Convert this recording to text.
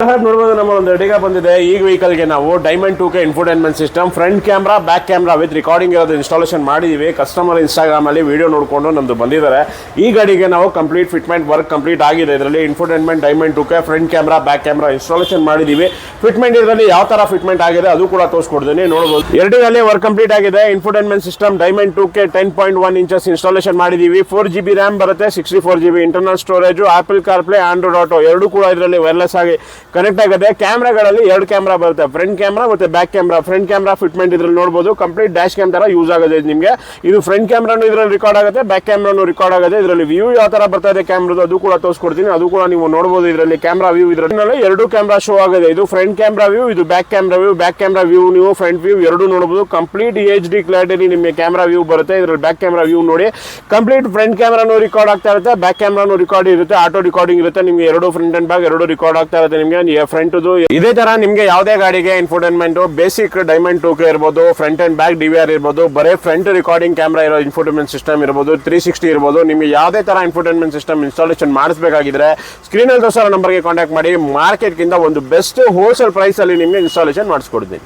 ನೋಡಬಹುದು ನಮ್ಮ ಒಂದು ರೆಡಿಗ ಬಂದಿದೆ ಈ ವೆಹಿಕಲ್ ಗೆ ನಾವು diamond 2K infotainment system front camera back camera with recording ಇರೋದು ಇನ್ಸ್ಟಾಲೇಷನ್ ಮಾಡಿದೀವಿ. ಕಸ್ಟಮರ್ ಇನ್ಸ್ಟಾಗ್ರಾಮ್ ಅಲ್ಲಿ ವಿಡಿಯೋ ನೋಡಿಕೊಂಡು ನಮ್ದು ಬಂದಿದ್ದಾರೆ. ಈ ಗಾಡಿಗೆ ನಾವು ಕಂಪ್ಲೀಟ್ ಫಿಟ್ಮೆಂಟ್ ವರ್ಕ್ ಕಂಪ್ಲೀಟ್ ಆಗಿದೆ. ಇದರಲ್ಲಿ infotainment diamond 2K front camera back camera installation ಮಾಡಿದೀವಿ. ಫಿಟ್ಮೆಂಟ್ ಇದರಲ್ಲಿ ಯಾವ ತರ ಫಿಟ್ಮೆಂಟ್ ಆಗಿದೆ ಅದು ಕೂಡ ತೋರಿಸ್ಕೊಡ್ತೀನಿ. ನೋಡಬಹುದು ಎರಡಿನಲ್ಲಿ ವರ್ಕ್ ಕಂಪ್ಲೀಟ್ ಆಗಿದೆ. Infotainment system diamond 2K 10.1 inches installation ಮಾಡಿದೀವಿ. 4GB ರ್ಯಾಮ್ ಬರುತ್ತೆ, 64GB internal storage, apple CarPlay, Android auto ಎರಡು ಕೂಡ ಇದರಲ್ಲಿ ವೈರ್ಲೆಸ್ ಆಗಿ ಕನೆಕ್ಟ್ ಆಗಿದೆ. ಕ್ಯಾಮ್ರಾಗಳಲ್ಲಿ ಎರಡು ಕ್ಯಾಮ್ರಾ ಬರುತ್ತೆ, ಫ್ರಂಟ್ ಕ್ಯಾಮ್ರಾ ಮತ್ತೆ back camera. Front camera fitment ಇದ್ರಲ್ಲಿ ನೋಡಬಹುದು ಕಂಪ್ಲೀಟ್ ಡ್ಯಾಶ್ ಕ್ಯಾಮ್ ತರ ಯೂಸ್ ಆಗುತ್ತೆ ನಿಮಗೆ. ಇದು ಫ್ರಂಟ್ ಕ್ಯಾಮ್ರಾನು ಇದರಲ್ಲಿ ರೆಕಾರ್ಡ್ ಆಗುತ್ತೆ, ಬ್ಯಾಕ್ ಕ್ಯಾಮ್ರಾನು ರೆಕಾರ್ಡ್ ಆಗುತ್ತೆ. ಇದರಲ್ಲಿ ವ್ಯೂ ಯಾವ ತರ ಬರ್ತಾ ಇದೆ ಕ್ಯಾಮ್ರಾದು ಅದು ಕೂಡ ತೋರಿಸ್ಕೊಡ್ತೀನಿ. ಅದು ಕೂಡ ನೀವು ನೋಡಬಹುದು. ಇದರಲ್ಲಿ ಕ್ಯಾಮ್ರಾ ವ್ಯೂ ಇದರಲ್ಲಿ ಎರಡು ಕ್ಯಾಮ್ರಾ ಶೋ ಆಗಿದೆ. ಇದು ಫ್ರಂಟ್ ಕ್ಯಾಮ್ರಾ ವ್ಯೂ, ಇದು back camera view. Back camera view ನೀವು ಫ್ರಂಟ್ ವ್ಯೂ ಎರಡು ನೋಡಬಹುದು. ಕಂಪ್ಲೀಟ್ HD ಕ್ಲಾರಿಟಿ ನಿಮಗೆ ಕ್ಯಾಮ್ರಾ ವ್ಯೂ ಬರುತ್ತೆ. ಇದರಲ್ಲಿ ಬ್ಯಾಕ್ ಕ್ಯಾಮ್ರಾ ವ್ಯೂ ನೋಡಿ ಕಂಪ್ಲೀಟ್ ಫ್ರಂಟ್ ಕ್ಯಾಮ್ರಾನು ರೆಕಾರ್ಡ್ ಆಗ್ತಾ ಇರುತ್ತೆ, ಬ್ಯಾಕ್ ಕ್ಯಾಮ್ರಾನು ರೆಕಾರ್ಡ್ ಇರುತ್ತೆ, ಆಟೋ ರೆಕಾರ್ಡಿಂಗ್ ಇರುತ್ತೆ. ನಿಮಗೆ ಎರಡು ಫ್ರಂಟ್ ಅಂಡ್ ಬ್ಯಾಕ್ ಎರಡು ರೆಕಾರ್ಡ್ ಆಗ್ತಾ ಇರುತ್ತೆ ನಿಮಗೆ ಫ್ರಂಟ್. ಇದೇ ತರ ನಿಮಗೆ ಯಾವುದೇ ಗಾಡಿಗೆ ಇನ್ಫೋಟೈನ್ಮೆಂಟ್ ಬೇಸಿಕ್ ಡೈಮಂಡ್ 2K ಇರಬಹುದು, ಫ್ರಂಟ್ ಅಂಡ್ ಬ್ಯಾಕ್ DVR ಇರಬಹುದು, ಬರೇ ಫ್ರಂಟ್ ರೆಕಾರ್ಡಿಂಗ್ ಕ್ಯಾಮ್ರಾ ಇರೋ ಇನ್ಫೋಟೈನ್ಮೆಂಟ್ ಸಿಸ್ಟಮ್ ಇರಬಹುದು, 360 ಇರಬಹುದು. ನಿಮಗೆ ಯಾವುದೇ ತರ ಇನ್ಫೋಟೈನ್ಮೆಂಟ್ ಸಿಸ್ಟಮ್ ಇನ್ಸ್ಟಾಲೇಷನ್ ಮಾಡಿಸಬೇಕಾಗಿದ್ರೆ ಸ್ಕ್ರೀನ್ ಅಲ್ಲಿ ತೋರಿಸೋ ನಂಬರ್ಗೆ ಕಾಂಟ್ಯಾಕ್ಟ್ ಮಾಡಿ. ಮಾರ್ಕೆಟ್ ಗಿಂತ ಒಂದು ಬೆಸ್ಟ್ ಹೋಲ್ಸೇಲ್ ಪ್ರೈಸ್ ಅಲ್ಲಿ ನಿಮಗೆ ಇನ್ಸ್ಟಾಲೇಷನ್ ಮಾಡಿಸ್ಕೊಡ್ತೀನಿ.